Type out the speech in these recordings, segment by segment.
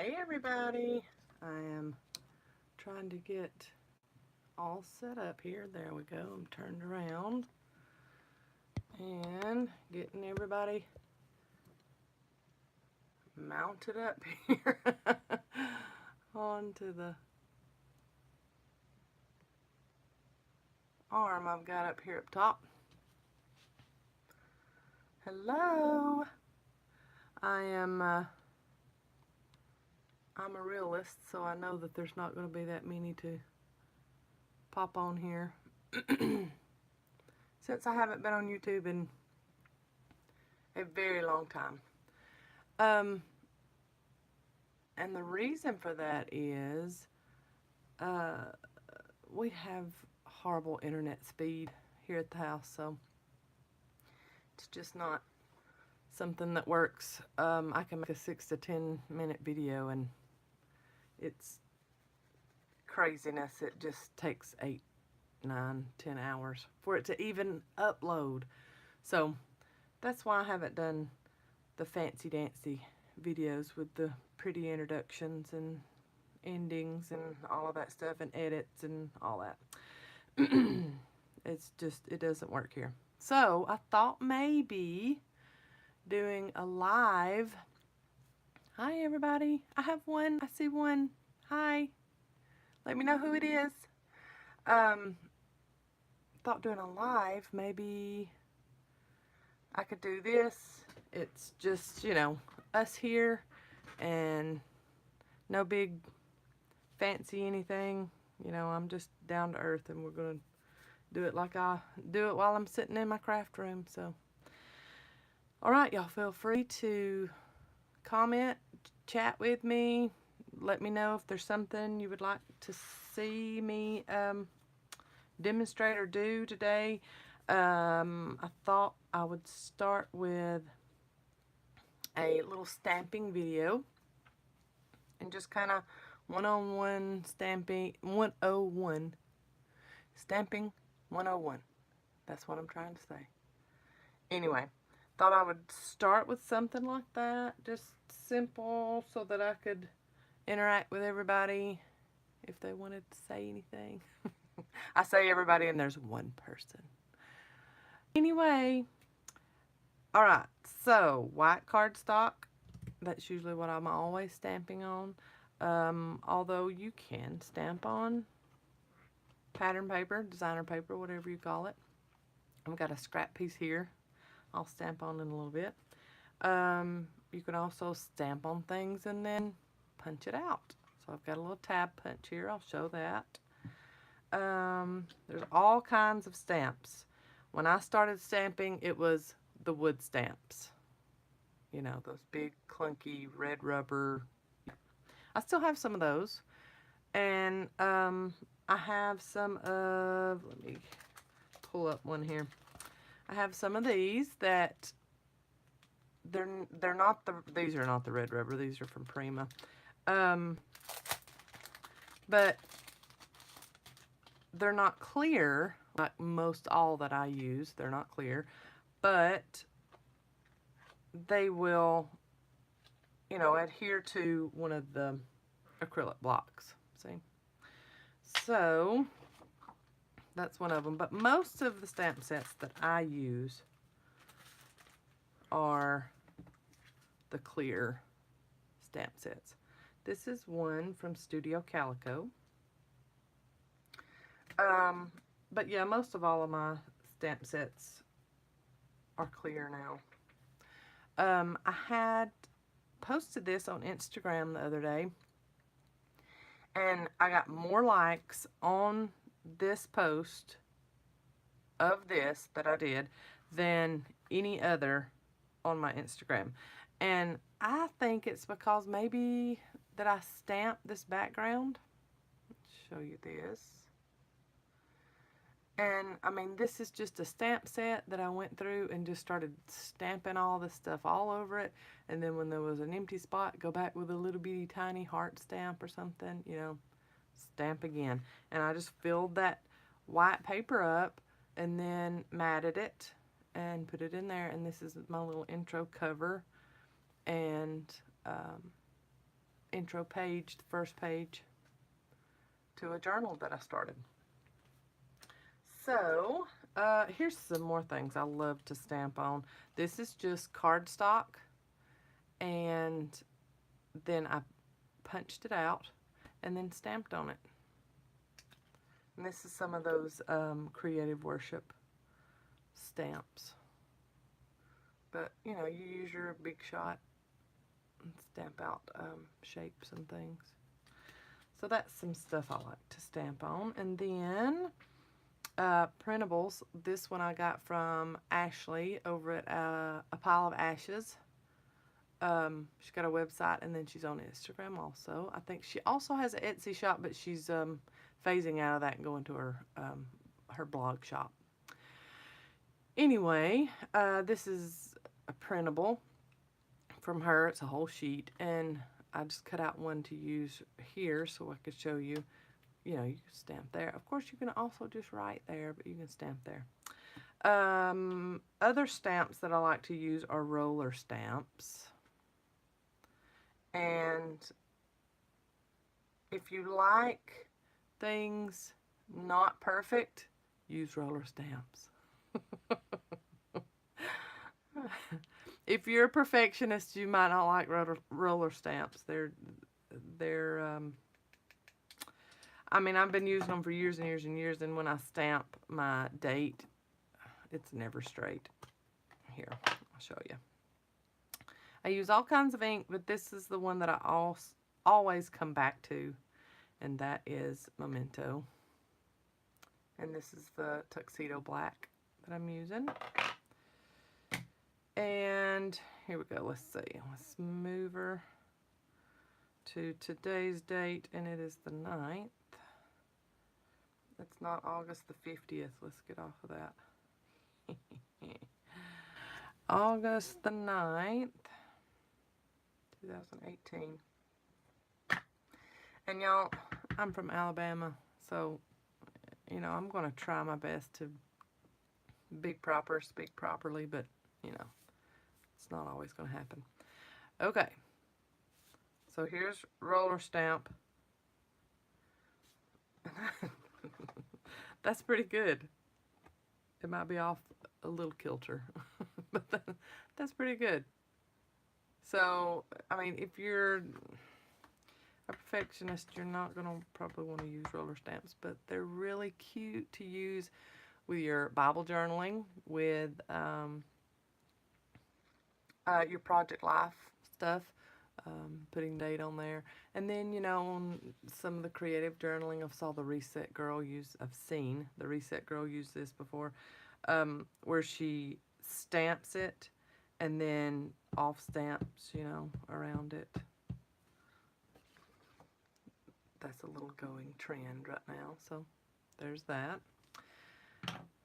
Hey everybody, I am trying to get all set up here. There we go. I'm turned around and getting everybody mounted up here onto the arm I've got up here up top. Hello. I'm a realist, so I know that there's not going to be that many to pop on here. Since I haven't been on YouTube in a very long time. And the reason for that is we have horrible internet speed here at the house, so it's just not something that works. I can make a 6 to 10 minute video and it's craziness. It just takes 8, 9, 10 hours for it to even upload. So that's why I haven't done the fancy dancy videos with the pretty introductions and endings and all of that stuff and edits and all that. It's just, it doesn't work here. So I thought maybe doing a live. Hi everybody, I have one, I see one. Hi, let me know who it is. Thought doing a live, maybe I could do this. It's just, you know, us here and no big fancy anything. You know, I'm just down to earth and we're going to do it like I do it while I'm sitting in my craft room. So, alright, y'all feel free to comment, chat with me. Let me know if there's something you would like to see me demonstrate or do today. I thought I would start with a little stamping video and just kind of one-on-one stamping 101. Stamping 101. That's what I'm trying to say. Anyway, thought I would start with something like that, just simple, so that I could interact with everybody if they wanted to say anything. I say everybody and there's one person. Anyway, alright, so white cardstock, that's usually what I'm always stamping on. Although you can stamp on pattern paper, designer paper, whatever you call it. I've got a scrap piece here I'll stamp on in a little bit. You can also stamp on things and then punch it out. So I've got a little tab punch here. I'll show that. There's all kinds of stamps. When I started stamping, it was the wood stamps. You know, those big, clunky, red rubber. I still have some of those. And I have some of, let me pull up one here. I have some of these that they're not the, these are not the red rubber, these are from Prima. But they're not clear, like most all that I use, they're not clear, but they will, you know, adhere to one of the acrylic blocks, see? So, that's one of them, but most of the stamp sets that I use are the clear stamp sets. This is one from Studio Calico. But yeah, most of all of my stamp sets are clear now. I had posted this on Instagram the other day, and I got more likes on this post of this that I did than any other on my Instagram. And I think it's because maybe that I stamped this background. Let's show you this. And I mean, this is just a stamp set that I went through and just started stamping all this stuff all over it. And then when there was an empty spot, go back with a little bitty tiny heart stamp or something, you know, stamp again. And I just filled that white paper up and then matted it and put it in there. And this is my little intro cover. And intro page, the first page to a journal that I started. So, here's some more things I love to stamp on. This is just cardstock, and then I punched it out and then stamped on it. And this is some of those Creative Worship stamps. But, you know, you use your Big Shot and stamp out shapes and things. So that's some stuff I like to stamp on. And then printables. This one I got from Ashley over at A Pile of Ashes. She's got a website, and then she's on Instagram also. I think she also has an Etsy shop, but she's phasing out of that and going to her blog shop. Anyway, this is a printable from her. It's a whole sheet, and I just cut out one to use here so I could show you. You know, you can stamp there. Of course, you can also just write there, but you can stamp there. Other stamps that I like to use are roller stamps. And if you like things not perfect, use roller stamps. If you're a perfectionist, you might not like roller stamps. I mean, I've been using them for years and years and years, and when I stamp my date, it's never straight. Here, I'll show you. I use all kinds of ink, but this is the one that I always come back to, and that is Memento. And this is the Tuxedo Black that I'm using. And here we go. Let's see. Let's move her to today's date, and it is the 9th. It's not August the 50th. Let's get off of that. August the 9th, 2018. And y'all, I'm from Alabama, so, you know, I'm going to try my best to speak properly, but, you know, it's not always going to happen. Okay. So here's roller stamp. That's pretty good. It might be off a little kilter, but that's pretty good. So, I mean, if you're a perfectionist, you're not going to probably want to use roller stamps, but they're really cute to use with your Bible journaling, with your Project Life stuff. Putting date on there, and then, you know, on some of the creative journaling, I've seen the Reset Girl use this before, where she stamps it and then off stamps, you know, around it. That's a little going trend right now, so there's that.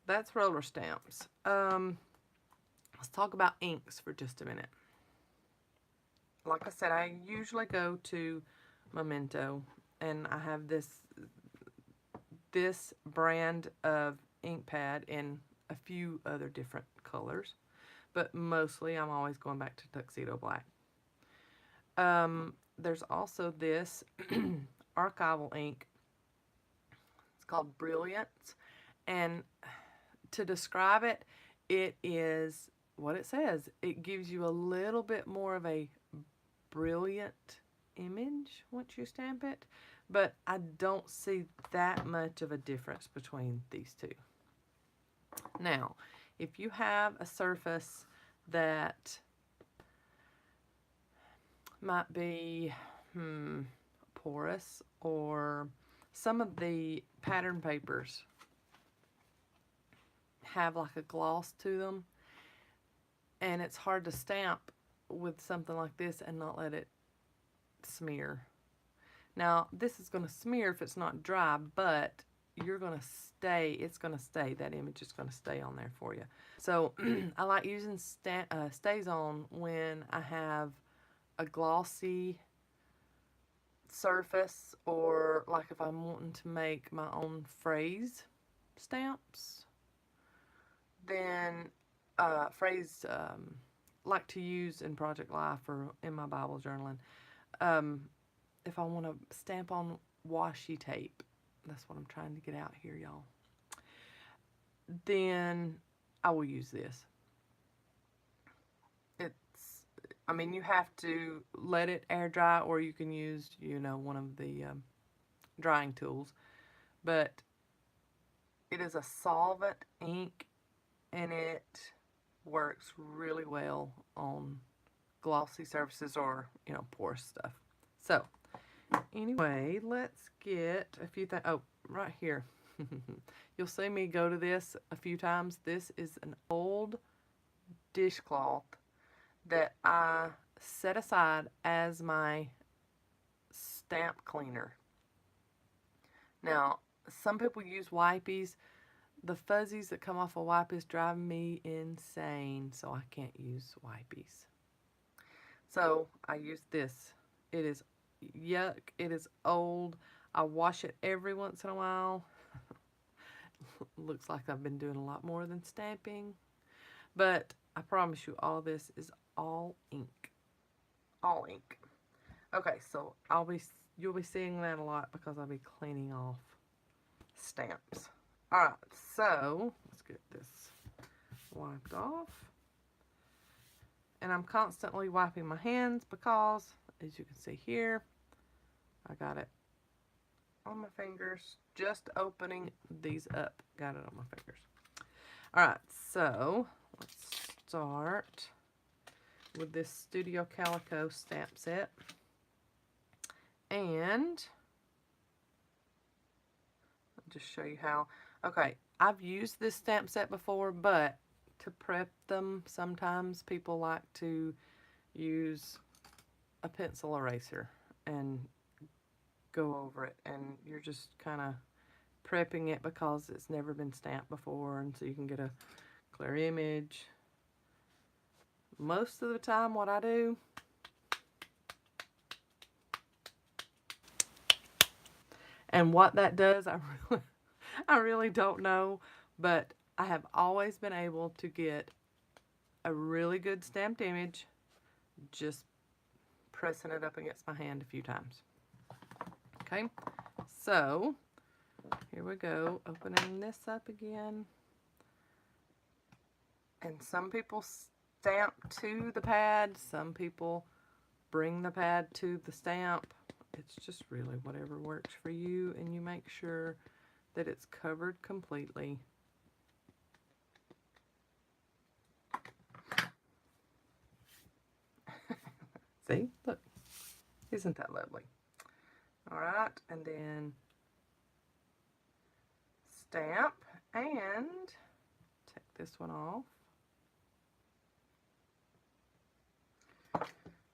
That's roller stamps. Let's talk about inks for just a minute. Like I said, I usually go to Memento, and I have this brand of ink pad in a few other different colors, but mostly I'm always going back to Tuxedo Black. There's also this archival ink. It's called Brilliance, and to describe it, it is what it says. It gives you a little bit more of a brilliant image once you stamp it, but I don't see that much of a difference between these two. Now, if you have a surface that might be porous, or some of the pattern papers have like a gloss to them, and it's hard to stamp with something like this and not let it smear. Now, this is going to smear if it's not dry, but it's going to stay, that image is going to stay on there for you. So I like using Stays On when I have a glossy surface, or like if I'm wanting to make my own phrase stamps, then phrase like to use in Project Life or in my Bible journaling. if I want to stamp on washi tape, that's what I'm trying to get out here, y'all, then I will use this. I mean, you have to let it air dry, or you can use, one of the drying tools. But it is a solvent ink, and it works really well on glossy surfaces or, porous stuff. So, anyway, let's get a few things. Oh, right here. You'll see me go to this a few times. This is an old dishcloth that I set aside as my stamp cleaner. Now, some people use wipies. The fuzzies that come off of wipies drive me insane, so I can't use wipies. So, I use this. It is yuck. It is old. I wash it every once in a while. Looks like I've been doing a lot more than stamping. But I promise you, all this is all ink. All ink. Okay, so you'll be seeing that a lot because I'll be cleaning off stamps. Alright, so let's get this wiped off. And I'm constantly wiping my hands because, as you can see here, I got it on my fingers, just opening these up. Got it on my fingers. Alright, so let's start with this Studio Calico stamp set. And I'll just show you how. Okay, I've used this stamp set before, but to prep them, sometimes people like to use a pencil eraser and go over it, and you're just kind of prepping it because it's never been stamped before, and so you can get a clear image. Most of the time what I do, and what that does, I really don't know, but I have always been able to get a really good stamped image just pressing it up against my hand a few times. Okay, so here we go, opening this up again. And some people stamp to the pad, some people bring the pad to the stamp. It's just really whatever works for you, and you make sure that it's covered completely. See, look, isn't that lovely? All right, and then stamp, and take this one off.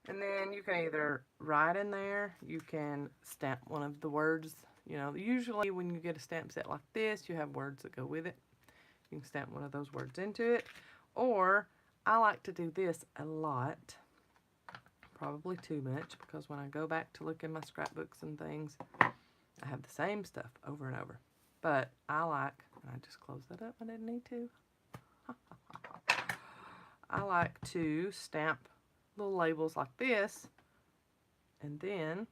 And then you can either write in there, you can stamp one of the words. Usually when you get a stamp set like this, you have words that go with it. You can stamp one of those words into it. Or I like to do this a lot. Probably too much, because when I go back to look in my scrapbooks and things, I have the same stuff over and over. But I like, and I just closed that up, I didn't need to. I like to stamp little labels like this, and then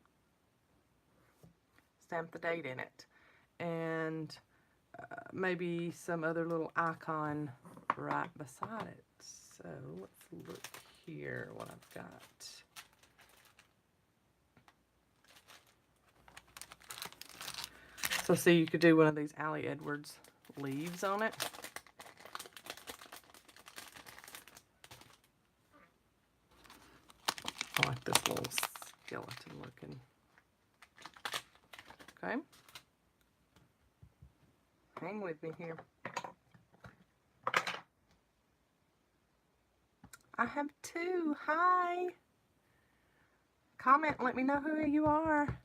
stamp the date in it, and maybe some other little icon right beside it. So let's look here what I've got. So see, you could do one of these Allie Edwards leaves on it. I like this little skeleton looking. Okay. Hang with me here. I have two. Hi. Comment, let me know who you are.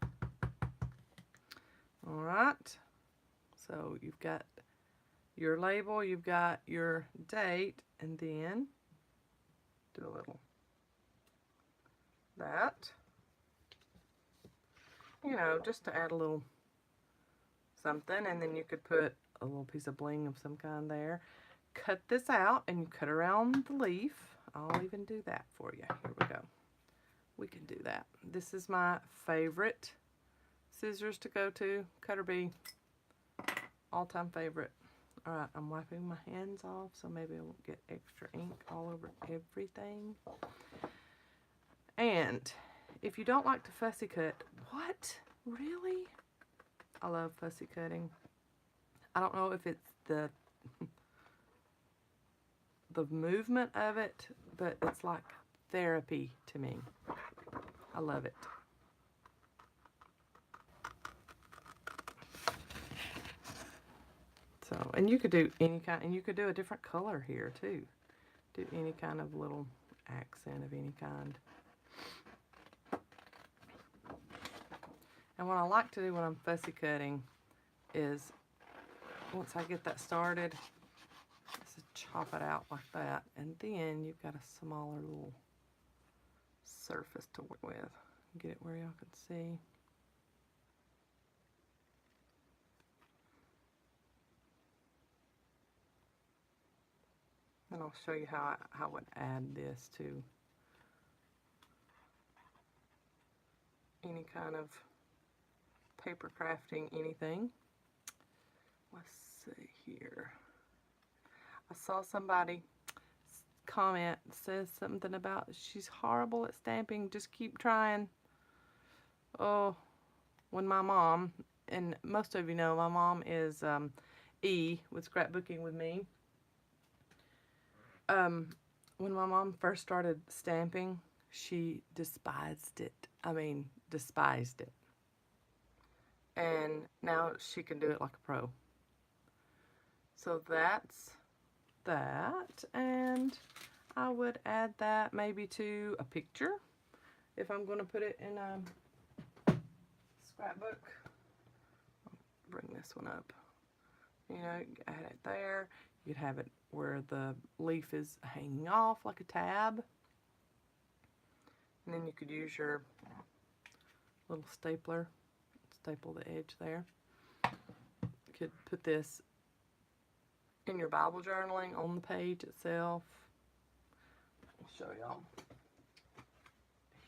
All right. So you've got your label, you've got your date, and then do a little that. Just to add a little something, and then you could put a little piece of bling of some kind there. Cut this out, and you cut around the leaf. I'll even do that for you. Here we go. we can do that. This is my favorite scissors to go to, Cutter Bee, all-time favorite. Alright, I'm wiping my hands off so maybe I won't get extra ink all over everything. And if you don't like to fussy cut, what? Really? I love fussy cutting. I don't know if it's the movement of it, but it's like therapy to me. I love it. So, and you could do any kind, and you could do a different color here too. Do any kind of little accent of any kind. And what I like to do when I'm fussy cutting is, once I get that started, just chop it out like that, and then you've got a smaller little surface to work with. Get it where y'all can see. And I'll show you how I would add this to any kind of paper crafting, anything. Let's see here. I saw somebody comment, says something about she's horrible at stamping, just keep trying. Oh, when my mom, and most of you know my mom is E with Scrapbooking with Me. When my mom first started stamping, she despised it. I mean, despised it. And now she can do it like a pro. So that's that. And I would add that maybe to a picture if I'm going to put it in a scrapbook. I'll bring this one up. You know, add it there. You could have it where the leaf is hanging off like a tab. And then you could use your little stapler, staple the edge there. You could put this in your Bible journaling on the page itself. I'll show y'all.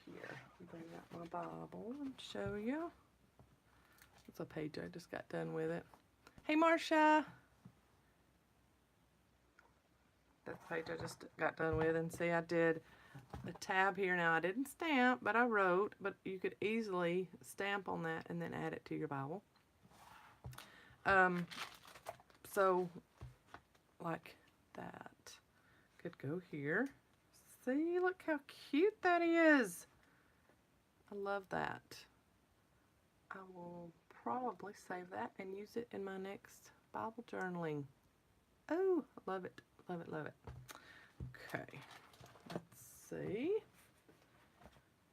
Here, bring out my Bible and show you. It's a page I just got done with it. Hey, Marcia. That's the page I just got done with, and see, I did a tab here. Now I didn't stamp, but I wrote, but you could easily stamp on that and then add it to your Bible. So like that could go here. See, look how cute that is. I love that. I will probably save that and use it in my next Bible journaling. Oh, love it, love it, love it. Okay, let's see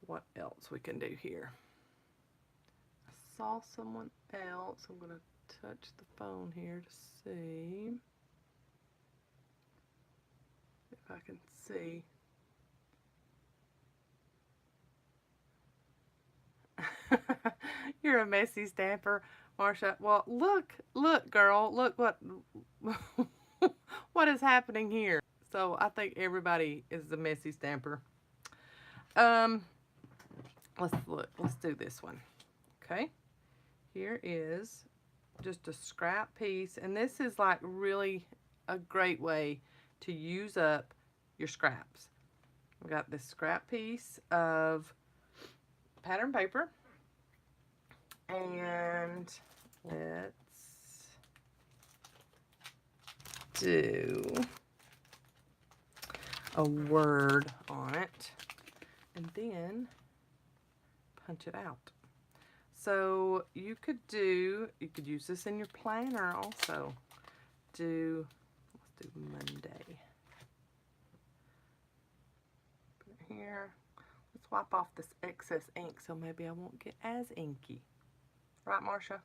what else we can do here. I saw someone else. I'm going to touch the phone here to see if I can see. You're a messy stamper, Marcia. Well, look, girl, look what what is happening here. So I think everybody is a messy stamper. Let's look. Let's do this one. Okay. Here is just a scrap piece, and this is like really a great way to use up your scraps. We've got this scrap piece of pattern paper, and let's do a word on it and then punch it out. So you could use this in your planner also. Let's do Monday. Put it here. Let's wipe off this excess ink so maybe I won't get as inky. Right, Marcia?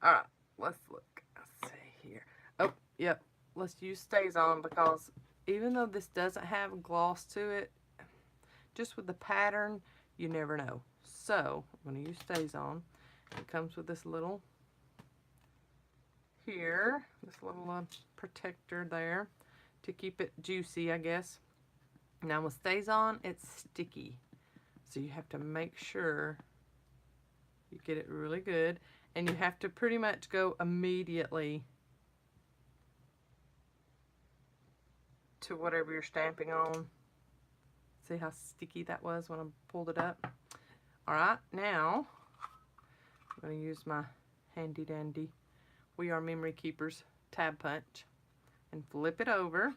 Alright, let's look. Let's see here. Oh, yep. Let's use StazOn, because even though this doesn't have a gloss to it, just with the pattern, you never know. So, I'm going to use StazOn. It comes with this little here, this little protector there to keep it juicy, I guess. Now with StazOn, it's sticky. So you have to make sure you get it really good. And you have to pretty much go immediately to whatever you're stamping on. See how sticky that was when I pulled it up? Alright, now I'm going to use my handy dandy We Are Memory Keepers tab punch and flip it over.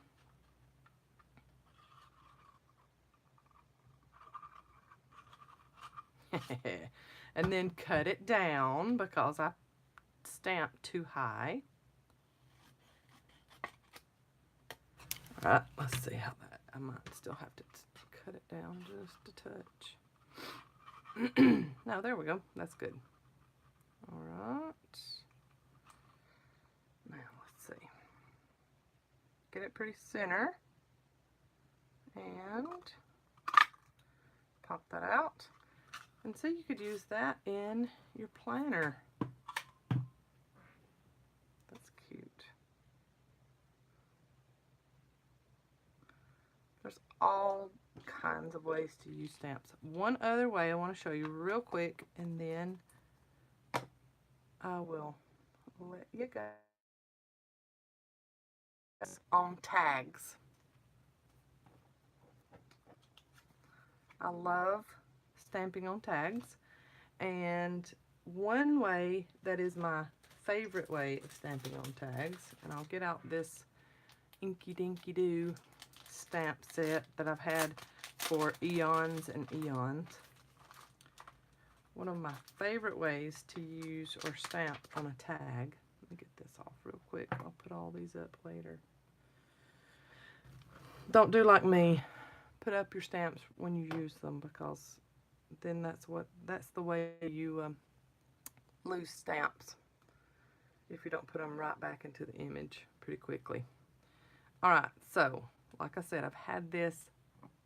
And then cut it down because I stamped too high. Alright, let's see how that, I might still have to cut it down just a touch. No, there we go, that's good. Alright, now let's see. Get it pretty center and pop that out. And so you could use that in your planner. That's cute. There's all kinds of ways to use stamps. One other way I want to show you real quick, and then I will let you go. On tags. I love stamping on tags, and one way that is my favorite way of stamping on tags, and I'll get out this Inky Dinky Doo stamp set that I've had for eons and eons. One of my favorite ways to use or stamp on a tag, let me get this off real quick, I'll put all these up later. Don't do like me, put up your stamps when you use them, because then that's the way you lose stamps if you don't put them right back into the image pretty quickly. Alright, so like I said, I've had this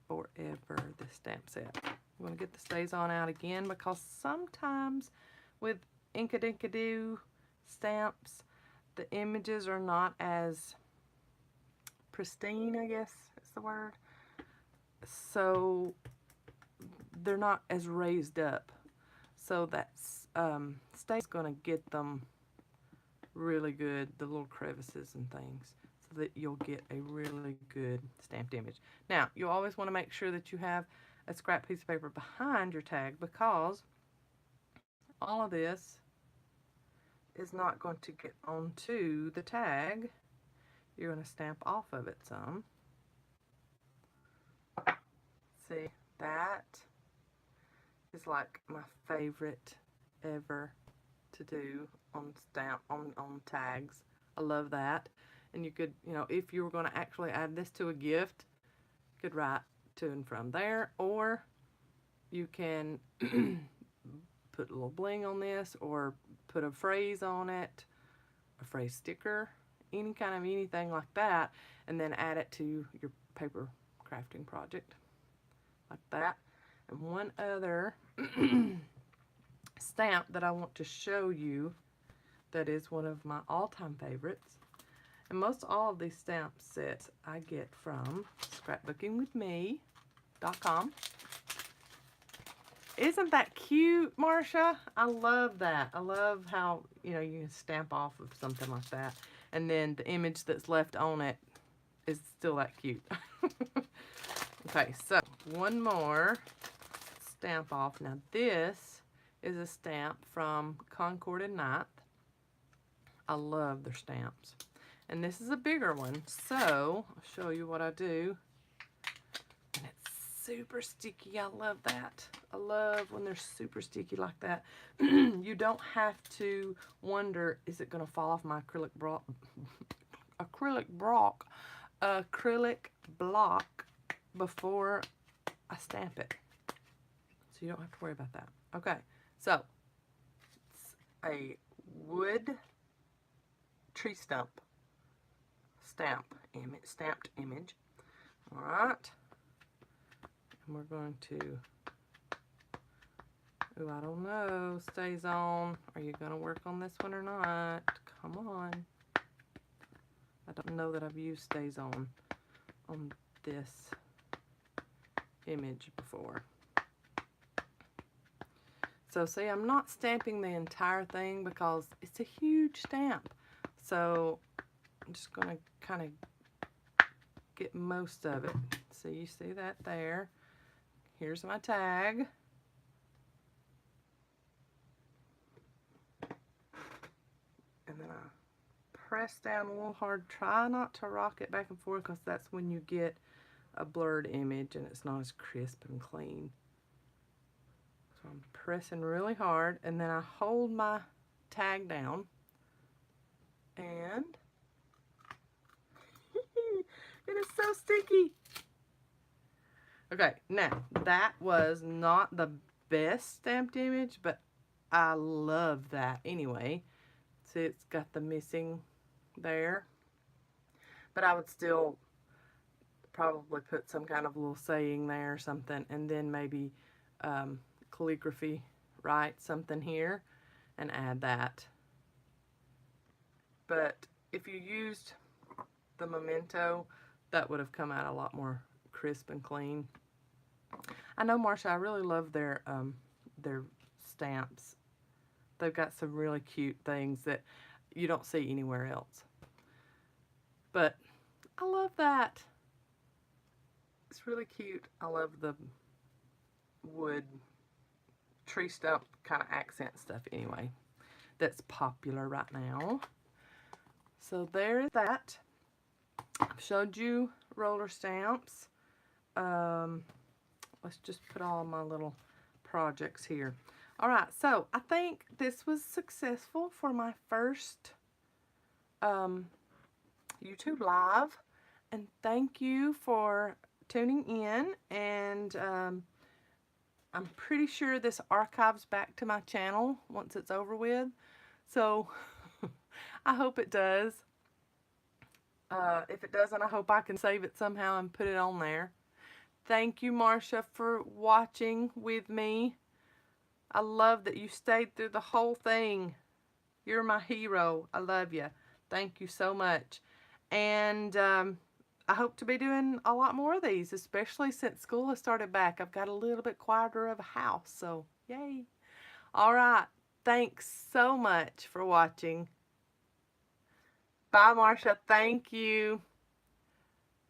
forever, this stamp set. I'm going to get the StazOn out again, because sometimes with Inkadinkado stamps, the images are not as pristine, I guess is the word. So they're not as raised up. So that's StazOn's going to get them really good, the little crevices and things, so that you'll get a really good stamped image. Now, you always want to make sure that you have a scrap piece of paper behind your tag, because all of this is not going to get onto the tag. You're going to stamp off of it some. See, that is like my favorite ever to do on tags. I love that. And you could, you know, if you were going to actually add this to a gift, you could write to and from there, or you can put a little bling on this, or put a phrase on it, a phrase sticker, any kind of anything like that, and then add it to your paper crafting project like that. And one other stamp that I want to show you that is one of my all-time favorites, and most all of these stamp sets I get from scrapbookingwithme.com. Isn't that cute, Marsha? I love that. I love how, you know, you can stamp off of something like that, and then the image that's left on it is still that cute. Okay, so one more stamp off. Now this is a stamp from Concord and Ninth. I love their stamps. And this is a bigger one, so I'll show you what I do. And it's super sticky. I love that. I love when they're super sticky like that. You don't have to wonder, is it going to fall off my acrylic block before I stamp it. So you don't have to worry about that. Okay, so it's a wood tree stump stamped image. All right, and we're going to, ooh, I don't know, StazOn, are you going to work on this one or not? Come on. I don't know that I've used StazOn on this image before. So see, I'm not stamping the entire thing because it's a huge stamp. So I'm just going to kind of get most of it. So you see that there. Here's my tag. And then I press down a little hard. Try not to rock it back and forth because that's when you get a blurred image and it's not as crisp and clean. So I'm pressing really hard, and then I hold my tag down, and it is so sticky. Okay, now that was not the best stamped image, but I love that anyway. See, it's got the missing there, but I would still probably put some kind of little saying there or something, and then maybe calligraphy, write something here and add that. But if you used the Memento, that would have come out a lot more crisp and clean. I know, Marsha, I really love their stamps. They've got some really cute things that you don't see anywhere else. But I love that. It's really cute. I love the wood tree stump kind of accent stuff anyway. That's popular right now. So there's that. I've showed you roller stamps. Let's just put all my little projects here. All right, so I think this was successful for my first YouTube Live. And thank you for tuning in. And I'm pretty sure this archives back to my channel once it's over with. So I hope it does. If it doesn't, I hope I can save it somehow and put it on there. Thank you, Marsha, for watching with me. I love that you stayed through the whole thing. You're my hero. I love you. Thank you so much. And I hope to be doing a lot more of these, especially since school has started back. I've got a little bit quieter of a house, so yay. All right. Thanks so much for watching. Bye, Marsha. Thank you.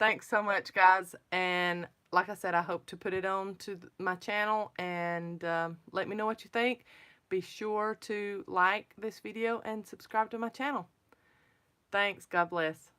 Thanks so much, guys. And like I said, I hope to put it on to my channel, and let me know what you think. Be sure to like this video and subscribe to my channel. Thanks. God bless.